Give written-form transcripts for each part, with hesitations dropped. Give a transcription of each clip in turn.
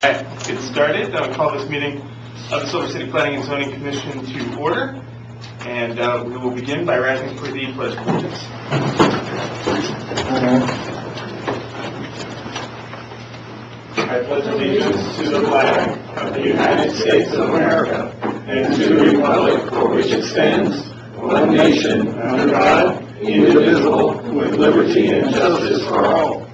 Alright, let's get started. I'll call this meeting of the Silver City Planning and Zoning Commission to order. And we will begin by rising for the Pledge of Allegiance. I pledge allegiance to the flag of the United States of America and to the republic for which it stands, one nation, under God, indivisible, with liberty and justice for all.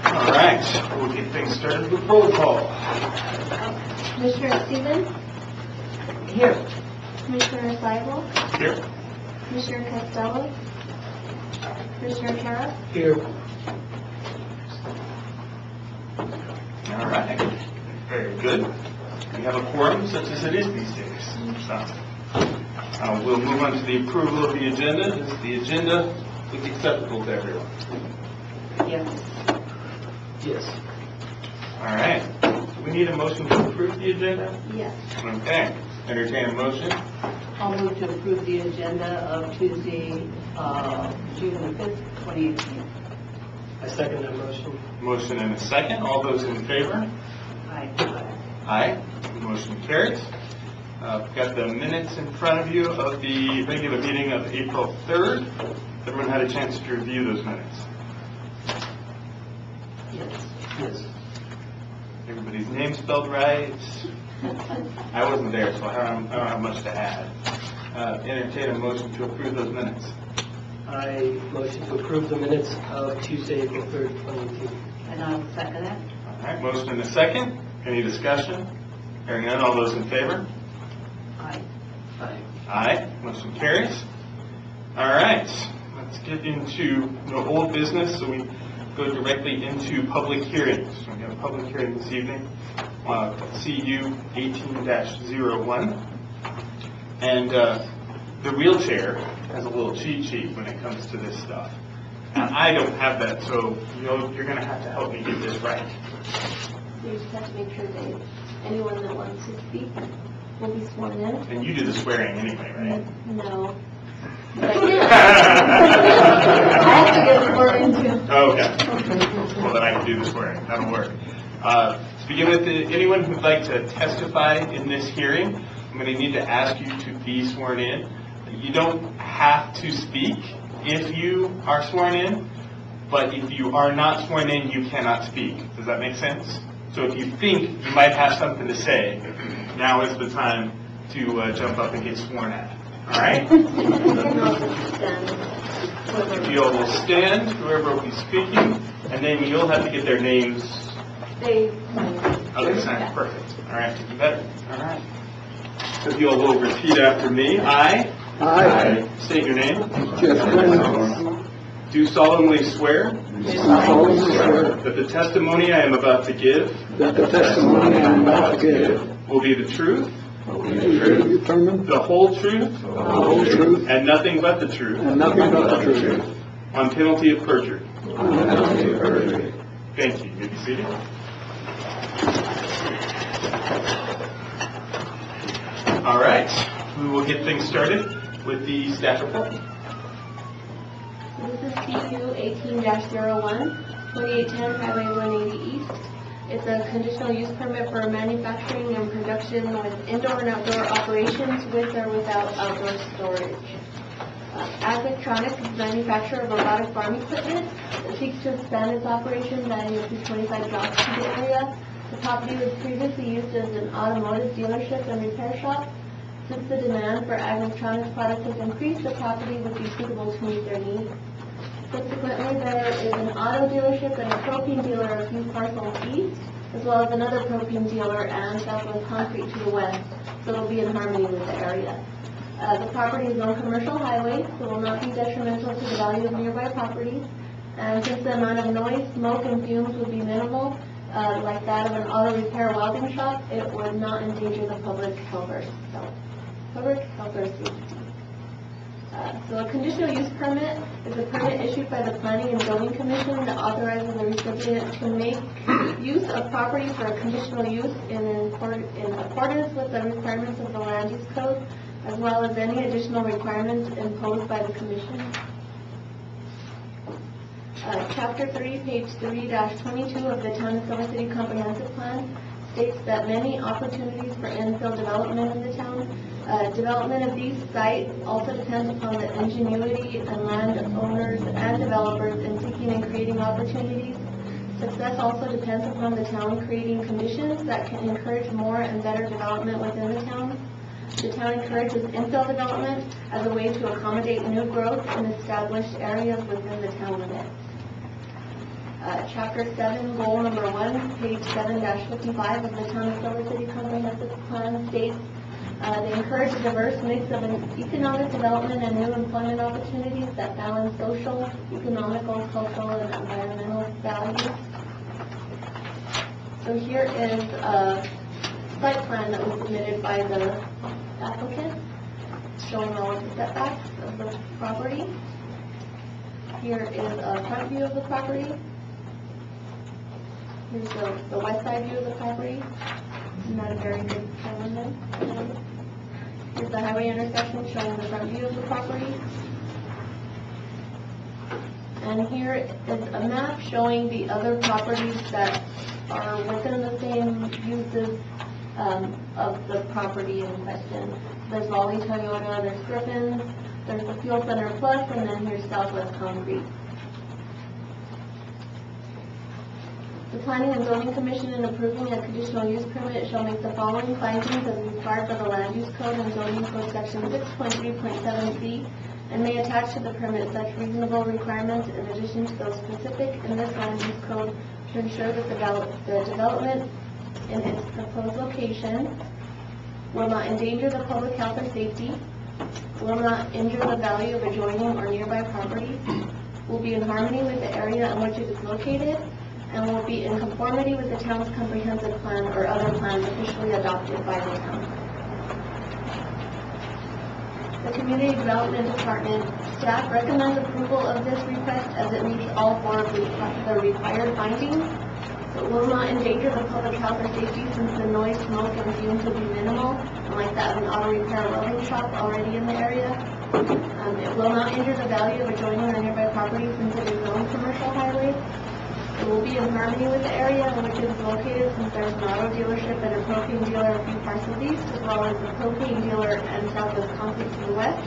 All right, we'll get things started with roll call. Commissioner Stevens? Here. Commissioner Seibel? Here. Commissioner Costello? Commissioner Kara? Here. All right, very good. We have a quorum such as it is these days. So, we'll move on to the approval of the agenda. Does the agenda look acceptable to everyone? Yes. Yes. All right. Do we need a motion to approve the agenda? Yes. Okay. Entertain a motion. I'll move to approve the agenda of Tuesday, June the 5th, 2018. I second that motion. Motion and a second. All those in favor? Aye. Aye. Motion carries. We've got the minutes in front of you of the regular meeting of April 3rd. Everyone had a chance to review those minutes. Yes. Yes. Everybody's name spelled right. I wasn't there, so I don't have much to add. Entertain a motion to approve those minutes. I motion to approve the minutes of Tuesday, April 3rd, 2018. And I will second that. All right, motion and a second. Any discussion? Hearing none, all those in favor? Aye. Aye. Aye. Motion carries. All right, let's get into no old business, so we go directly into public hearings. We have a public hearing this evening, CU 18-01. And the wheelchair has a little cheat sheet when it comes to this stuff. And I don't have that, so you're going to have to help me get this right. You just have to make sure that anyone that wants to speak will be sworn in. And you do the swearing anyway, right? No. I have to get sworn in too. Oh, okay. Well, then I can do the swearing. That'll work. To begin with, anyone who'd like to testify in this hearing, I'm going to need to ask you to be sworn in. You don't have to speak if you are sworn in, but if you are not sworn in, you cannot speak. Does that make sense? So if you think you might have something to say, now is the time to jump up and get sworn at. All right? If you all will stand, whoever will be speaking, and then you'll have to get their names. They Sign. Perfect. All right, even better. All right. So if you all will repeat after me. I state your name. Do solemnly swear that the testimony I am about to give will be the truth, the whole truth, and nothing but the truth, on penalty of perjury. Thank you. You may be seated. All right. We will get things started with the staff report. This is CU 18-01, 2810 Highway 180 East. It's a conditional use permit for manufacturing and production with indoor and outdoor operations with or without outdoor storage. Agritronic is a manufacturer of robotic farm equipment. It seeks to expand its operations, adding up to 25 jobs to the area. The property was previously used as an automotive dealership and repair shop. Since the demand for Agritronics products has increased, the property would be suitable to meet their needs. Subsequently, there is an auto dealership and a propane dealer a few parcels east, as well as another propane dealer and Southwest Concrete to the west, so it will be in harmony with the area. The property is on commercial highway, so it will not be detrimental to the value of nearby properties. And since the amount of noise, smoke, and fumes would be minimal, like that of an auto repair welding shop, it would not endanger the public health or safety. So a conditional use permit is a permit issued by the Planning and Zoning Commission that authorizes the recipient to make use of property for a conditional use in accordance with the requirements of the Land Use Code, as well as any additional requirements imposed by the Commission. Chapter 3, page 3-22 of the Town of Silver City Comprehensive Plan states that many opportunities for infill development in the town. Development of these sites also depends upon the ingenuity and landowners and developers in seeking and creating opportunities. Success also depends upon the town creating conditions that can encourage more and better development within the town. The town encourages infill development as a way to accommodate new growth in established areas within the town limits. Chapter 7, goal number 1, page 7-55 of the Town of Silver City Comprehensive Plan states they encourage a diverse mix of economic development and new employment opportunities that balance social, economical, cultural, and environmental values. So here is a site plan that was submitted by the applicant, showing all of the setbacks of the property. Here is a front view of the property. Here's the west side view of the property. Not a very good cameraman. Here's the highway intersection showing the front view of the property. And here is a map showing the other properties that are within the same uses of the property in question. There's Raleigh Toyota, there's Griffin's, there's the Fuel Center Plus, and then here's Southwest Concrete. The Planning and Zoning Commission, in approving a conditional use permit, shall make the following findings as required by the Land Use Code and Zoning Code Section 6.3.7c, and may attach to the permit such reasonable requirements in addition to those specific in this Land Use Code to ensure that the development in its proposed location will not endanger the public health or safety, will not injure the value of adjoining or nearby property, will be in harmony with the area in which it is located, and will be in conformity with the town's comprehensive plan or other plans officially adopted by the town. The Community Development Department staff recommends approval of this request as it meets all four of the required findings. It will not endanger the public health or safety since the noise, smoke, and fumes will be minimal, unlike that of an auto repair welding shop already in the area. It will not injure the value of adjoining or nearby property since it is zoned commercial highway. It will be in harmony with the area in which it is located since there is an auto dealership and a propane dealer a few parcels east, as well as the propane dealer and Southwest Concrete to the west.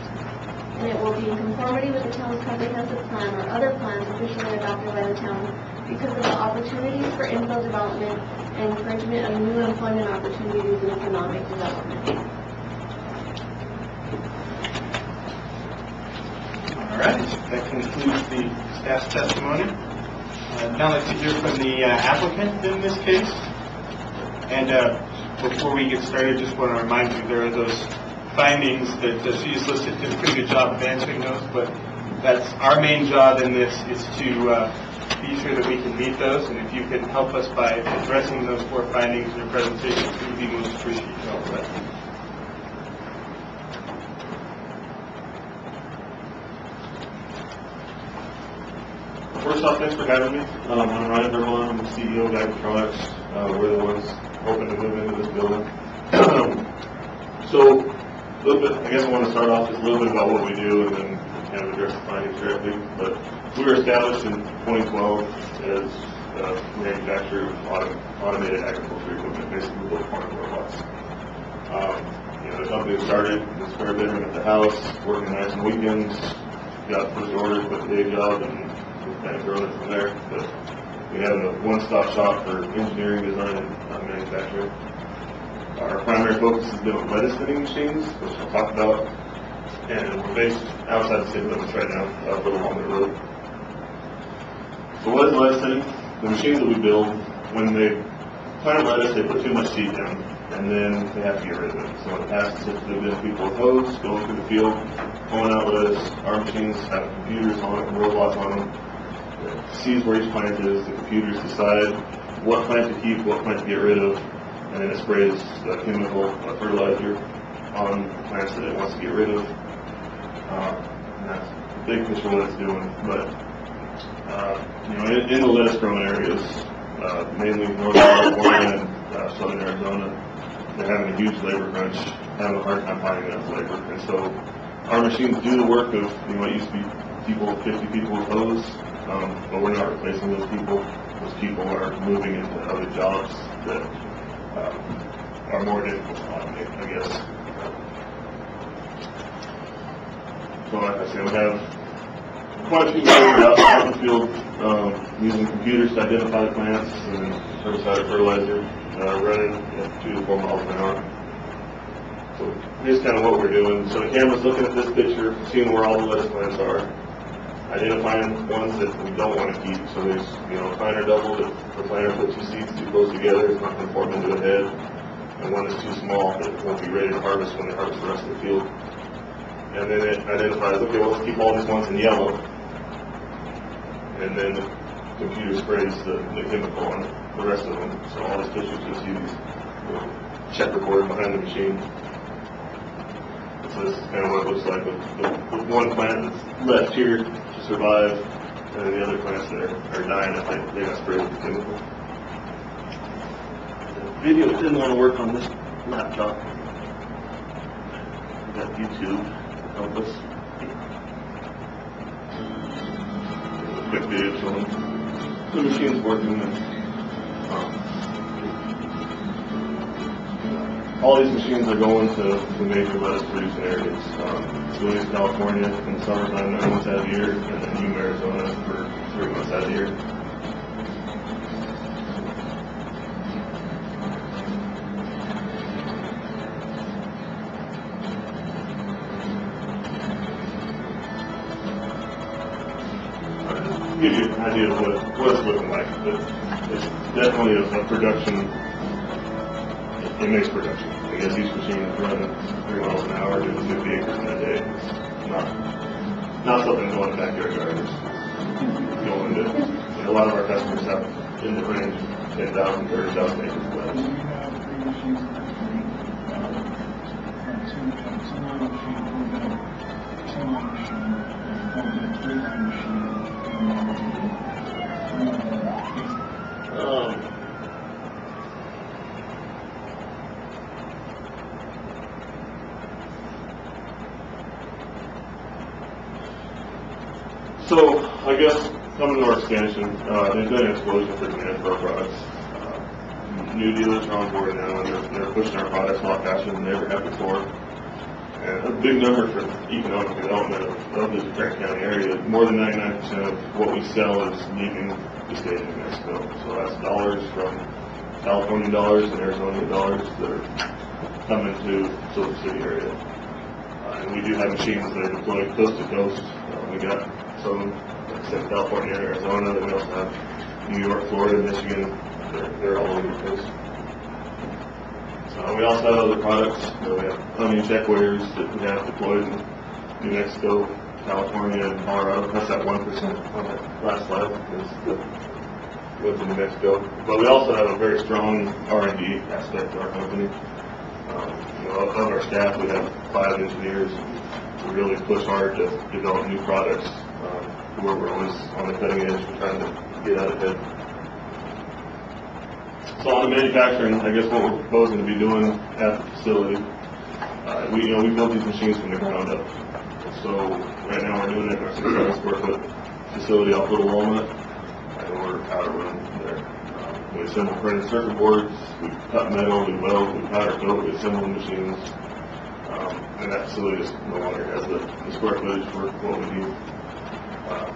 And it will be in conformity with the town's comprehensive plan or other plans officially adopted by the town because of the opportunities for infill development and encouragement of new employment opportunities and economic development. All right, that concludes the staff's testimony. Now let's hear from the applicant in this case. And before we get started, just want to remind you there are those findings that she's listed. Did a pretty good job of answering those, but that's our main job in this is to be sure that we can meet those. And if you can help us by addressing those four findings in your presentation, we would be most appreciative of that. First off, thanks for having me. I'm Ryan Vermont. I'm the CEO of Agritronics. We're the ones hoping to move into this building. So, a little bit, I guess I want to start off just a little bit about what we do and then kind of address the findings directly. But we were established in 2012 as a manufacturer of automated agriculture equipment, basically we build farm robots. The company started in the spare bedroom at the house, working nights and weekends, got first orders, quit the day job, and kind of growing it from there. But we have a one-stop shop for engineering, design, and manufacturing. Our primary focus has been on lettuce thinning machines, which I'll talk about, and we're based outside the city limits right now, a little on the road. So what is lettuce thinning? The machines that we build, when they plant lettuce, they put too much seed down, and then they have to get rid of it. So in the past, it's typically been people with hose going through the field, pulling out lettuce. Our machines have computers on it, robots on them. It sees where each plant is. The computers decide what plant to keep, what plant to get rid of, and then it sprays the chemical fertilizer on plants that it wants to get rid of. And that's a big picture of what it's doing. But in the lettuce growing areas, mainly Northern California and Southern Arizona, they're having a huge labor crunch, having a hard time finding enough labor. And so our machines do the work of what used to be people, 50 people with hose, but we're not replacing those people. Those people are moving into other jobs that are more difficult to automate, I guess. So like I said, we have quite a few people out in the field using computers to identify the plants and herbicide or fertilizer, running at 2 to 4 miles an hour. So here's kind of what we're doing. So the camera's looking at this picture, seeing where all the lettuce plants are, identifying ones that we don't want to keep. So there's, a planter double that the planter put 2 seeds too close together, it's not going to form into a head, and one is too small that it won't be ready to harvest when they harvest the rest of the field. And then it identifies, okay, well, let's keep all these ones in yellow. And then the computer sprays the chemical on the rest of them. So all these pictures just use checkerboard behind the machine. So this is kind of what it looks like with one plant that's left here to survive, and then the other plants that are dying if they got sprayed with the chemical. The video didn't want to work on this laptop. We got YouTube to help us. Quick video showing the machine's working. And, all these machines are going to the major lettuce producing areas. Louis, California in the summertime 9 months out of the year, and then Yuma, Arizona for 3 months out of the year. Give you an idea of what it's looking like, but it's definitely a production. It makes production. I guess each machine is running 3 miles an hour, doing 50 acres in a day. It's not something going in the backyard gardens. Going to, a lot of our customers have in the range of 10,000, 30,000 acres of lettuce. So, I guess, coming to our expansion, there's been an explosion for demand for our products. New dealers are on board now, and they're pushing our products a lot faster than they ever have before. And a big number for economic development of the Grant County area, more than 99% of what we sell is leaving the state of New Mexico. So that's dollars from California dollars and Arizona dollars that are coming to Silver City area. And we do have machines that are deployed coast to coast. We got some, like I said, California, Arizona, then we also have New York, Florida, Michigan. They're all over the place. We also have other products. We have onion check weighers that we have deployed in New Mexico, California, and Colorado. That's that 1% on that last slide. Went to New Mexico. But we also have a very strong R&D aspect to our company. Of our staff, we have 5 engineers. We really push hard to develop new products where we're always on the cutting edge and trying to get out ahead. So on the manufacturing, I guess what we're proposing to be doing at the facility, we built these machines from the ground up. So right now we're doing it in our 6,000 square foot facility off Little Walnut, and we're powder room there. We assemble printed circuit boards, we cut metal, we weld, we powder coat, we assemble machines, and that facility just no longer has the square footage for what we need.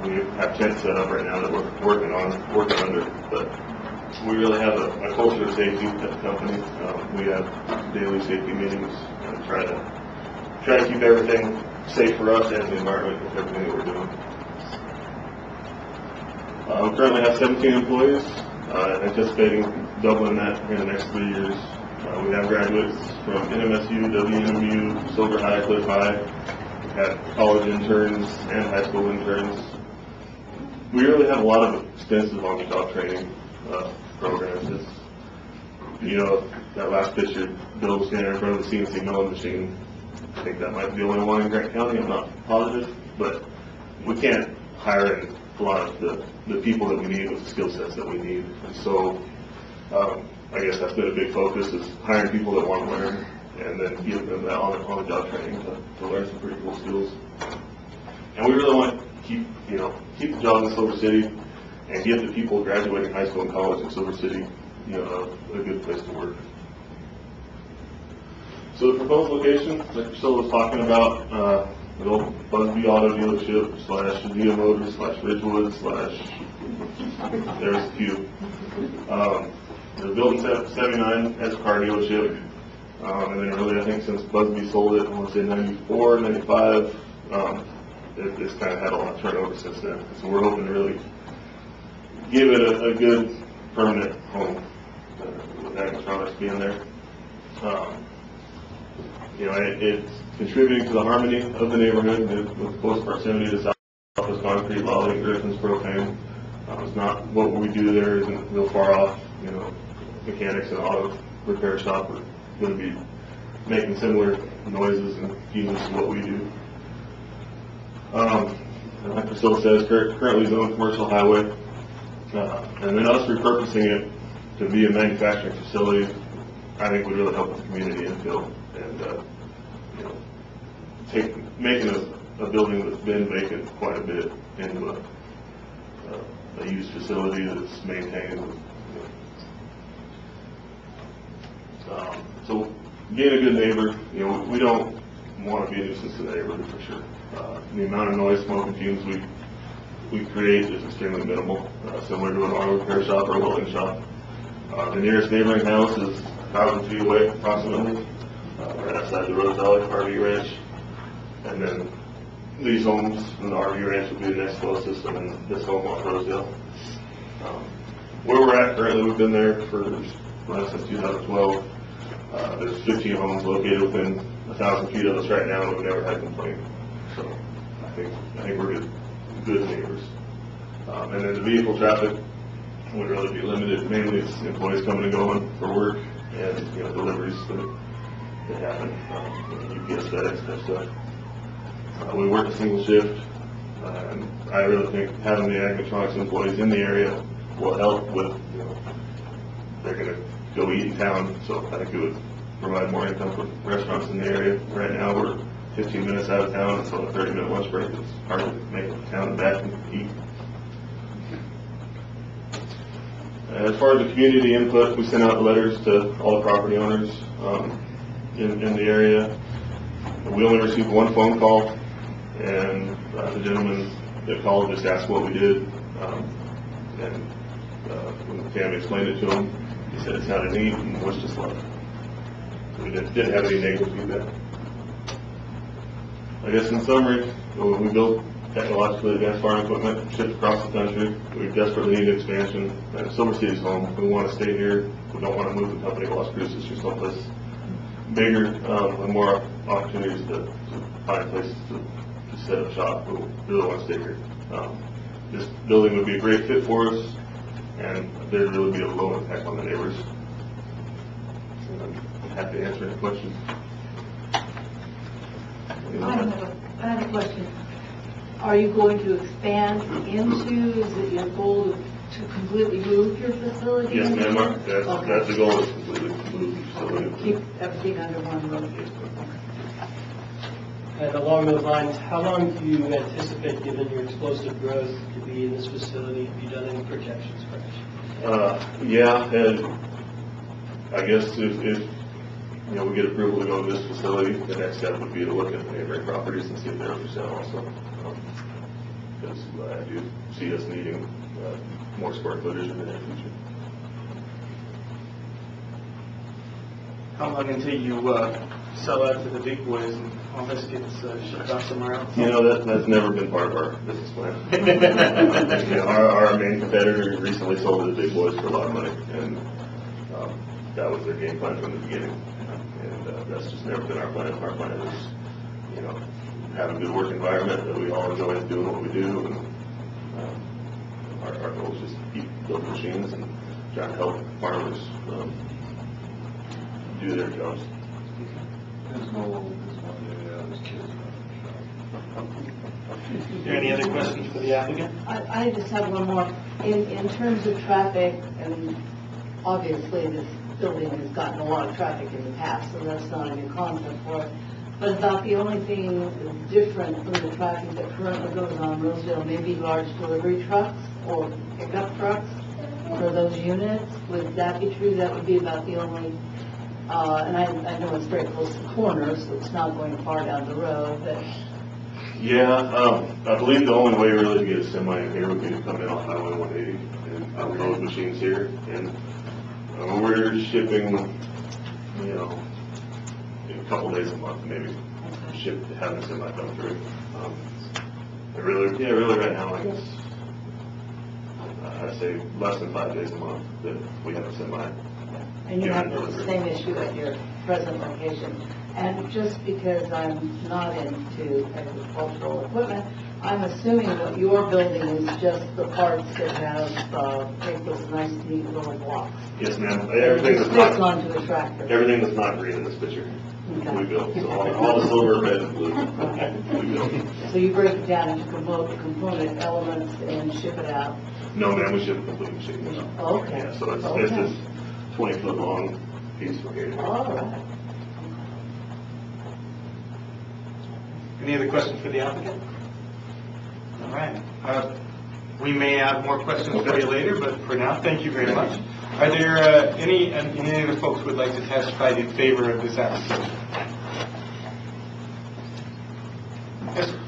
We have tents set up right now that we're working under, but we really have a culture of safety at the company. We have daily safety meetings and try to keep everything safe for us and the environment with everything that we're doing. We currently have 17 employees, anticipating doubling that in the next 3 years. We have graduates from NMSU, WNMU, Silver High, Cliff High. We've had college interns and high school interns. We really have a lot of extensive on-the-job training programs. That last picture, Bill was standing in front of the CNC milling machine. I think that might be the only one in Grant County, I'm not positive, but we can't hire in a lot of the people that we need with the skill sets that we need. And so I guess that's been a big focus, is hiring people that want to learn and then give them that on-the-job training to learn some pretty cool skills. And we really want keep the jobs in Silver City and give the people graduating high school and college in Silver City, a good place to work. So the proposed location, like Priscilla was talking about, the old Busby Auto Dealership / Shadea Motors / Ridgewood / there's a few. They're built in 79 as a car dealership, and then really I think since Busby sold it, I want to say 94, 95, it's kind of had a lot of turnover since then. So we're hoping to really give it a good permanent home with Agmatronics being there. It's contributing to the harmony of the neighborhood with close proximity to Southwest Concrete, Lolly, Griffins, Propane. It's not what we do there isn't real far off. Mechanics and auto repair shop are going to be making similar noises and fumes to what we do. Like Priscilla says, currently zoned commercial highway, and then us repurposing it to be a manufacturing facility, I think would really help the community infill and making a building that's been vacant quite a bit into a used facility that's maintained. So being a good neighbor, we don't want to be a nuisance to the neighborhood for sure. The amount of noise, smoke, and fumes we create is extremely minimal, similar to an auto repair shop or a welding shop. The nearest neighboring house is 1,000 feet away, approximately, right outside the Rose Valley RV Ranch. And then these homes in the RV Ranch will be the next closest, and then this home off Rosedale. Where we're at currently, we've been there since 2012. There's 15 homes located within 1,000 feet of us right now, and we've never had a complaint. So I think we're good neighbors. And then the vehicle traffic would really be limited. Mainly it's employees coming and going for work and deliveries that happen, UPS, FedEx type stuff. We work a single shift, and I really think having the Agmatronics employees in the area will help with, they're going to go eat in town, so I think it would provide more income for restaurants in the area. Right now we're 15 minutes out of town, so a 30-minute lunch break. It's hard to make it to town and back and eat. As far as the community input, we sent out letters to all the property owners in the area. We only received one phone call, and the gentleman that called just asked what we did. And when Tammy explained it to him, he said it sounded neat and wished us luck. So we didn't have any negative feedback. I guess in summary, we built technologically advanced farm equipment, shipped across the country. We desperately need expansion. Silver City's home. We want to stay here. We don't want to move the company to Las Cruces or someplace bigger and more opportunities to find places to set up shop. We really want to stay here. This building would be a great fit for us, and there really would be a low impact on the neighbors. So I'm happy to answer any questions. I have a question. Are you going to expand into, is it your goal to completely move your facility? Yes, ma'am. That's the goal, is completely move the facility. Keep everything under one roof? And along those lines, how long do you anticipate, given your explosive growth, to be in this facility? Have you done any projections for it? Yeah, and I guess if we get approval to go to this facility, the next step would be to look at the neighboring properties and see if they're for sale also. Because I do see us needing more square footage in the near future. How long until you sell out to the big boys and all this gets shipped off somewhere else? That's never been part of our business plan. Our main competitor recently sold to the big boys for a lot of money, and that was their game plan from the beginning. And that's just never been our plan. Our plan is, have a good work environment that we all enjoy doing what we do, and our goal is just to keep building machines and try to help farmers do their jobs. Is there any other questions for the applicant? I just have one more. In terms of traffic, and obviously this building has gotten a lot of traffic in the past, so that's not a new concept for it. But about the only thing different from the traffic that currently goes on Rosedale, maybe large delivery trucks or pickup trucks for those units. Would that be true? That would be about the only, and I know it's very close to the corner, so it's not going far down the road, but Yeah, I believe the only way really to get a semi in here would be to come in off Highway 180 and unload machines here. And we're shipping, you know, a couple days a month maybe, having a semi come through. Really right now, like it's, I'd say less than 5 days a month that we have a semi. and you have the same issue at your present location. And just because I'm not into agricultural equipment, I'm assuming what you're building is just the parts that have, take those nice neat little blocks. Yes, ma'am. Everything that's Sticks not, onto a tractor. everything that's not green in this picture, Okay. we built. So all the silver, red, and blue, we built. So you break it down into component elements and ship it out. No, ma'am, we ship a complete machine. Okay. Yeah, so it's Okay. this 20-foot long piece from here. All right. Any other questions for the applicant? All right. We may have more questions for you later, but for now, thank you very much. Are there any other folks who would like to testify in favor of this application? Yes, sir.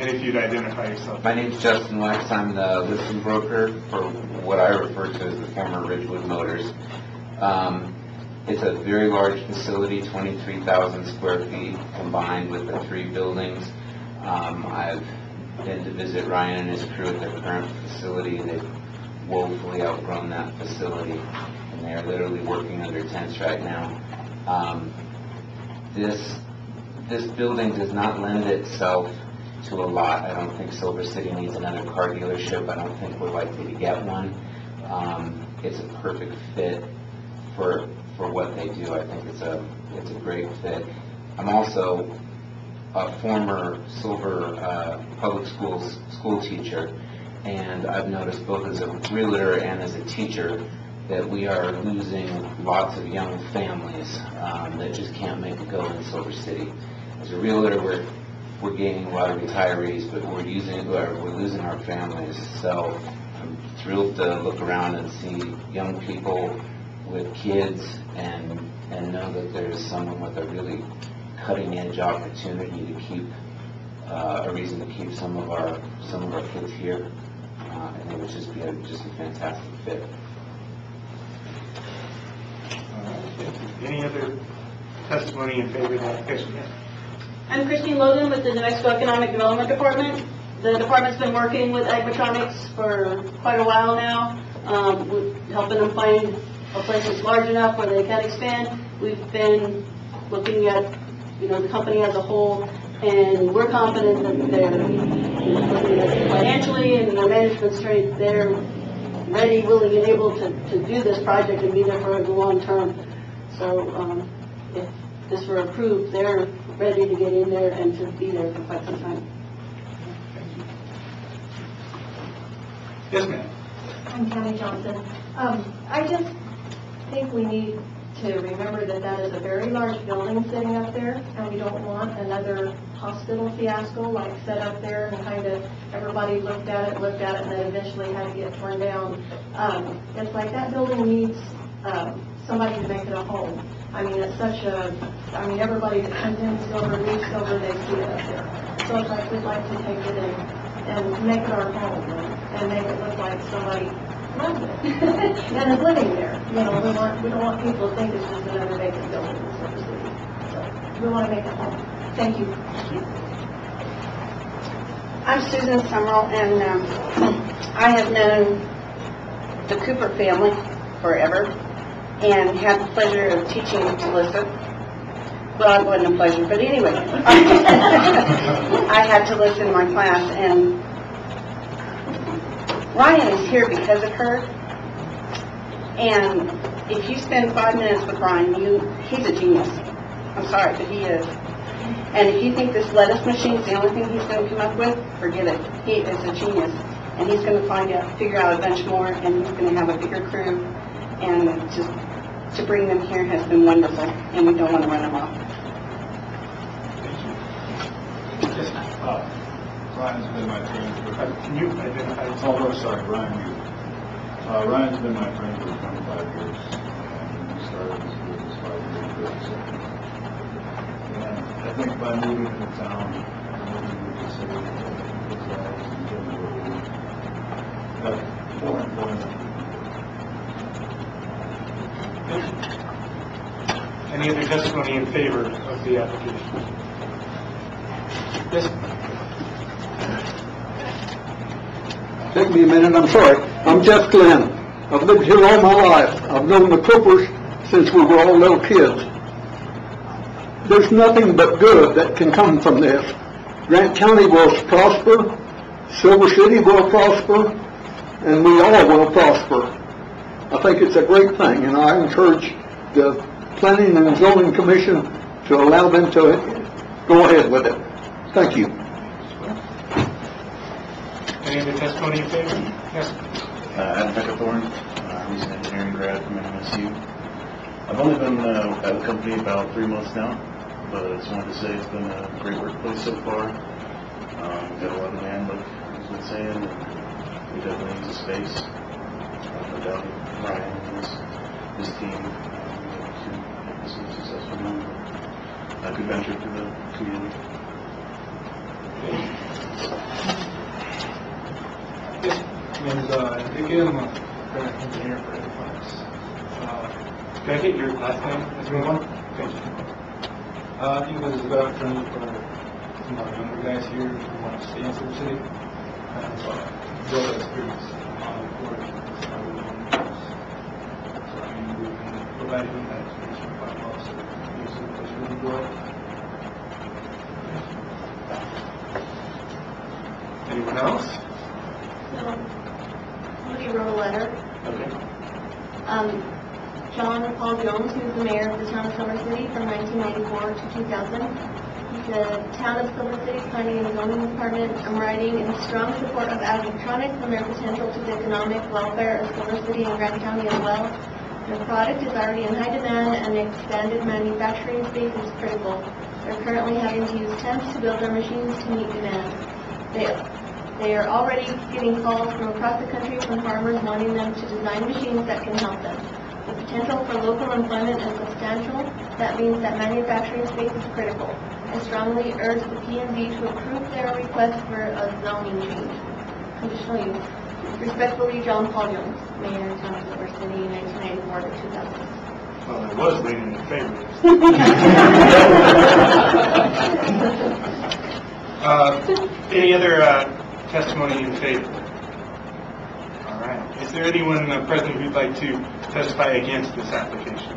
And if you'd identify yourself. My name's Justin Wax. I'm the listing broker for what I refer to as the former Ridgewood Motors. It's a very large facility, 23,000 square feet combined with the 3 buildings. I've been to visit Ryan and his crew at their current facility. They've woefully outgrown that facility, and they're literally working under tents right now. This building does not lend itself to a lot. I don't think Silver City needs another car dealership. I don't think we're likely to get one. It's a perfect fit for what they do. I think it's a great fit. I'm also a former Silver public schools school teacher, and I've noticed both as a realtor and as a teacher that we are losing lots of young families that just can't make a go in Silver City. As a realtor, we're gaining a lot of retirees, but we're losing our families. So I'm thrilled to look around and see young people with kids and know that there's someone with a really cutting-edge opportunity to keep a reason to keep some of our kids here. And it would just be a fantastic fit. All right, thank you. Any other testimony in favor of the application? Yes. I'm Christine Logan with the New Mexico Economic Development Department. The department's been working with Agritronics for quite a while now, helping them find a place that's large enough where they can expand. We've been looking at, the company as a whole, and we're confident that they're looking at it financially and their management strength. They're ready, willing, and able to do this project and be there for the long term. So if this were approved, they're ready to get in there and to be there for quite some time. Yes, ma'am. I'm Tammy Johnson. I just think we need to remember that that is a very large building sitting up there, and we don't want another hospital fiasco like set up there and kind of everybody looked at it, and then eventually had to get torn down. It's like that building needs somebody to make it a home. I mean, it's such everybody that comes in Silver, leaves Silver, they see it up there. So it's like we'd like to take it and make it our home and make it look like somebody loves it and is living there. We don't want people to think it's just another vacant building in Silver City. So we want to make it home. Thank you. I'm Susan Summerall, and I have known the Cooper family forever and had the pleasure of teaching Alyssa. Well, it wasn't a pleasure, but anyway, I had to listen to my class, and Ryan is here because of her. And if you spend 5 minutes with Ryan, he's a genius. I'm sorry, but he is. And if you think this lettuce machine is the only thing he's going to come up with, forget it. He is a genius. And he's going to figure out a bunch more, and he's going to have a bigger crew, and just to bring them here has been wonderful, and we don't want to run them off. Ryan's been my friend for... Can you identify yourself? Oh, sorry, Ryan Hughes. Ryan's been my friend for 25 years, and we started this business 5 years ago. So. And I think by moving into town, moving to the city, his lives and doing what we do, that's more important. Any other testimony in favor of the application? Yes. Take me a minute, I'm sorry. I'm Jeff Glenn. I've lived here all my life. I've known the Coopers since we were all little kids. There's nothing but good that can come from this. Grant County will prosper, Silver City will prosper, and we all will prosper. I think it's a great thing, and I encourage the Planning and Zoning Commission to allow them to go ahead with it. Thank you. Any other testimony in favor? Yes. Adam Peckathorn, recent engineering grad from MSU. I've only been at the company about 3 months now, but I just wanted to say it's been a great workplace so far. We've got a lot of demand, like he's been saying, and we definitely need the space. No doubt Ryan and his team to make this a successful move. A good venture for the community. And again, I'm a grant engineer for Ediflex. Can I get your last name as well? Thank you. I think this is a good opportunity for some of our younger guys here who want to stay in Silver City and build that experience on the board. So I mean, we've been providing that experience for quite a while, so it's really good. Anyone else? Somebody wrote a letter. Okay. John Paul Jones, who's the mayor of the town of Silver City from 1994 to 2000. The town of Silver City Planning and Zoning Department, I'm writing in strong support of Agritronics and their potential to the economic welfare of Silver City and Grant County as well. The product is already in high demand and expanded manufacturing space is critical. They're currently having to use temps to build their machines to meet demand. They are already getting calls from across the country from farmers wanting them to design machines that can help them. The potential for local employment is substantial. That means that manufacturing space is critical. I strongly urge the P&Z to approve their request for a zoning change. Conditional use. Respectfully, John Paul Jones, Mayor of Town of Silver City, 1994 to 2000. Well, I was leaning in favor. Any other testimony in favor? All right. Is there anyone present who'd like to testify against this application?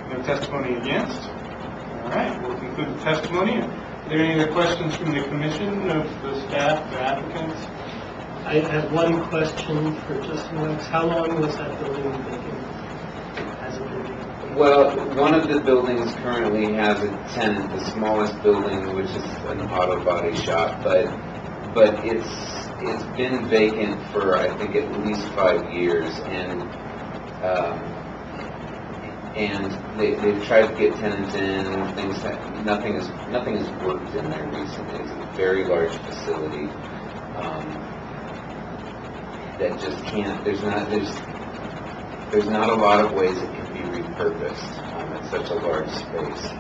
No testimony against? All right. We'll conclude the testimony. Are there any other questions from the commission of the staff, the applicants? I have one question for Justin Wex. How long was that building vacant? Has it been vacant? Well, one of the buildings currently has a tenant, the smallest building, which is an auto body shop, but it's been vacant for, I think, at least 5 years, and they've tried to get tenants in, nothing has worked in there recently. It's a very large facility that just can't, there's not a lot of ways it can be repurposed. It's such a large space.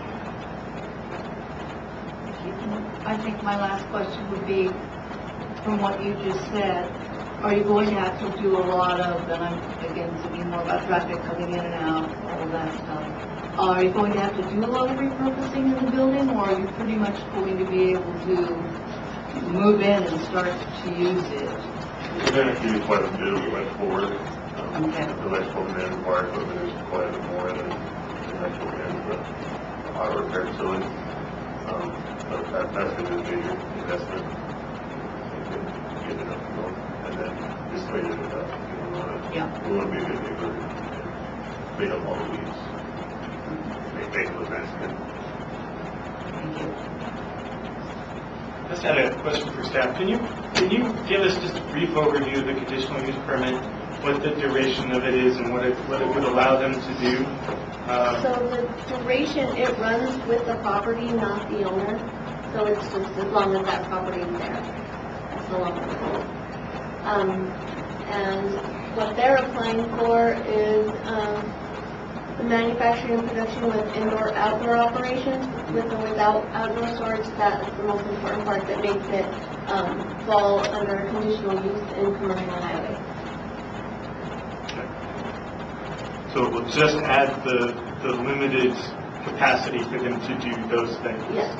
I think my last question would be, from what you just said, are you going to have to do a lot of, and I'm again thinking more about traffic coming in and out, all of that stuff. Are you going to have to do a lot of repurposing in the building, or are you pretty much going to be able to move in and start to use it? We're going to do quite a bit of electrical work. Okay. The electrical demand for our equipment is quite a bit more than the electrical demand for the auto repair facility. But that's going to be a major investment. Get it up and going, and then just clean it up. We want to be a good neighbor and clean up all the weeds. Make it look nice again. Thank you. Just had a question for staff. Can you give us just a brief overview of the conditional use permit what the duration of it is and what it would allow them to do? So the duration, it runs with the property, not the owner. So it's just as long as that property is there. That's the long hold. And what they're applying for is the manufacturing and production with indoor-outdoor operations, with or without outdoor storage. That's the most important part that makes it fall under conditional use in commercial highway. So it will just add the limited capacity for them to do those things? Yes.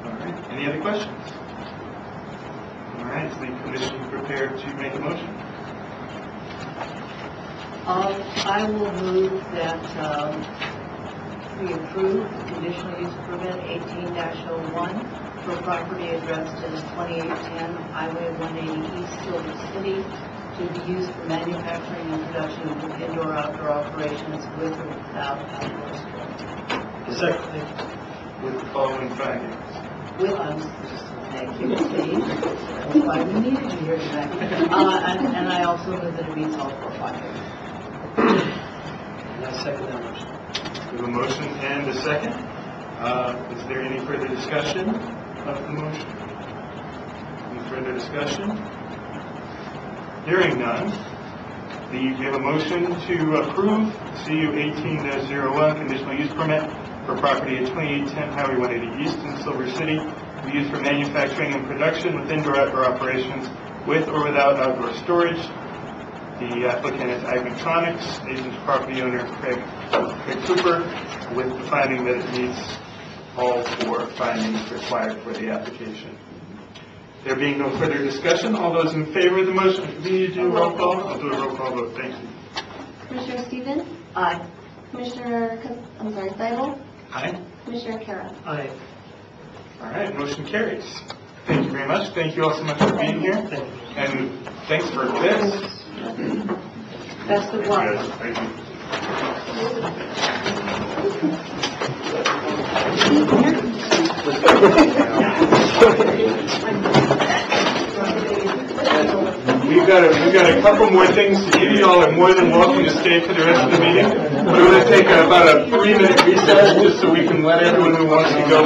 All right. Any other questions? All right. Is the commission prepared to make a motion? I will move that we approve the conditional use permit 18-01 for property addressed as 2810 Highway 180 East, Silver City, to be used for manufacturing and production of indoor-outdoor operations with or without outdoor storage. Second. With the following findings. Thank you, Steve. That's why we needed you here tonight. And I also move that it meets all four findings. And I second that motion. We have a motion and a second. Is there any further discussion of the motion? Any further discussion? Hearing none, we have a motion to approve CU 18-01 conditional use permit for property at 2810 Highway 180 East in Silver City to be used for manufacturing and production with indoor-outdoor operations with or without outdoor storage. The applicant is Agritronics, agent property owner Craig Cooper, with the finding that it meets all four findings required for the application. There being no further discussion, all those in favor of the motion, do you do a roll call? I'll do a roll call vote. Thank you. Commissioner Stevens? Aye. Commissioner, Seibel? Aye. Commissioner Kara? Aye. All right, motion carries. Thank you very much. Thank you all so much for being here. And thanks for this. Best of luck. Thank you. We've got a couple more things to give you. Y'all are more than welcome to stay for the rest of the meeting. We're going to take about a 3-minute recess just so we can let everyone who wants to go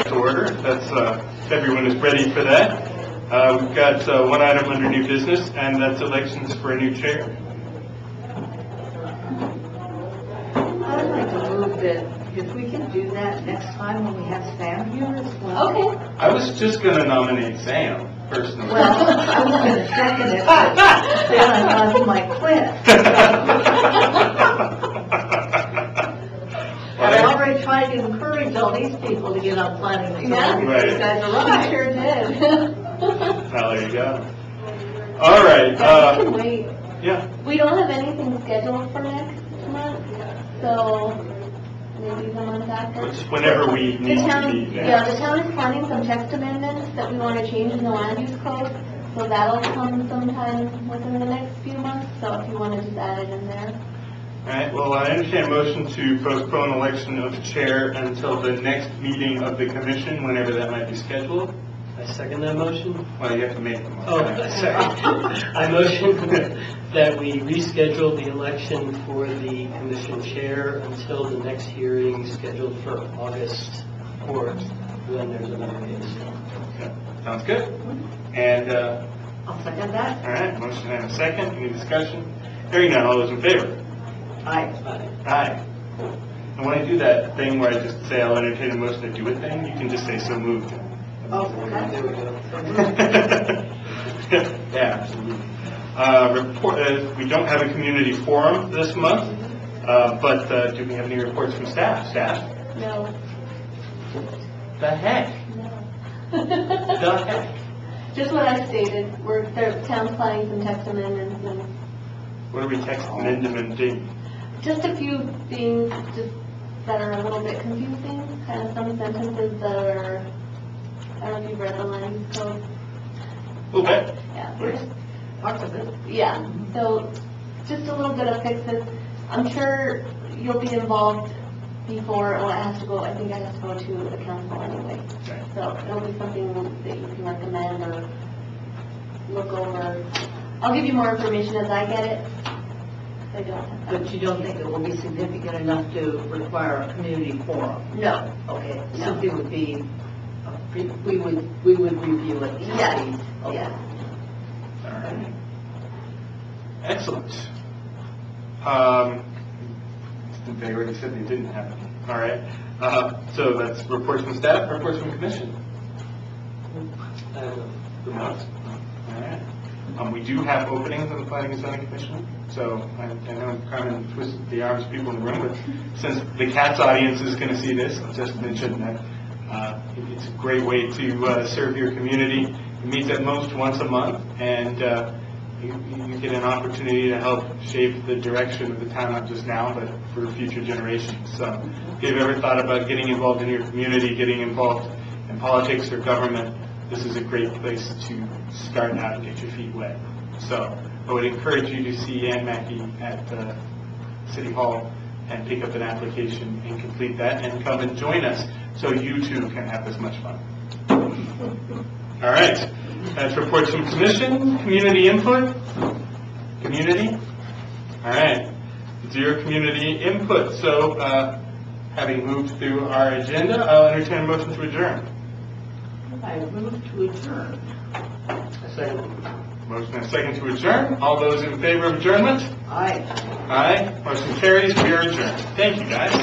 to order. That's everyone is ready for that. We've got one item under new business, and that's elections for a new chair. I'd like to move that if we can do that next time when we have Sam here as well. Okay. I was just going to nominate Sam, personally. Well, I was going to second it, but then I thought he might quit. And I already tried to encourage all these people to get on planning. Yeah. Right. You guys are I right. sure did. Well, there you go. All right. I can wait. Yeah. We don't have anything scheduled for next month, so maybe the month after. It's whenever we need to town, meet. yeah, the town is planning some text amendments that we want to change in the land use code, so that'll come sometime within the next few months, so if you want to just add it in there. All right, well, I understand a motion to postpone election of chair until the next meeting of the commission, whenever that might be scheduled. I second that motion. Well, you have to make them. Oh, sorry. I motion that we reschedule the election for the commission chair until the next hearing scheduled for August 4th, when there's another meeting. Okay, sounds good. And, I'll second that. all right, motion and a second. Any discussion? Hearing none, all those in favor? Aye. Aye. And when I do that thing where I just say I'll entertain a motion to do a thing, you can just say so moved. Oh, okay. There we go. Yeah, absolutely. We don't have a community forum this month, but do we have any reports from staff? Staff? No. The heck? No. The heck? Just what I stated, the town's planning some text amendments and What are we amending? just a few things that are a little bit confusing, kind of some sentences that are, I don't know if you've read the land use code. A little bit. Yeah, we're just, Parts of it. yeah, so just a little bit of fixes. I'm sure you'll be involved before, well, it has to go, I think it has to go to the council anyway. Okay. So it'll be something that you can recommend or look over. I'll give you more information as I get it. I don't have that. But you don't think it will be significant enough to require a community forum? No. Okay, No. something would be, we would review it. Yes, Okay. yes. All right. Excellent. They already said they didn't have any. All right. So that's reports from staff, reports from commission. No? All right. We do have openings on the Planning and Zoning Commission, so I know Carmen twisted the arms of people in the room, but since the CATS audience is going to see this, I'll just mention that it's a great way to serve your community. It meets at most once a month, and you get an opportunity to help shape the direction of the town, not just now, but for future generations. So if you've ever thought about getting involved in your community, getting involved in politics or government, this is a great place to start out and get your feet wet. So I would encourage you to see Ann Mackey at City Hall and pick up an application and complete that and come and join us so you too can have as much fun. All right. That's reports from commission, community input, community. All right. It's your community input. So having moved through our agenda, I'll entertain a motion to adjourn. I move to adjourn. Second. Motion and second to adjourn. All those in favor of adjournment? Aye. Aye. Motion carries. We are adjourned. Thank you, guys.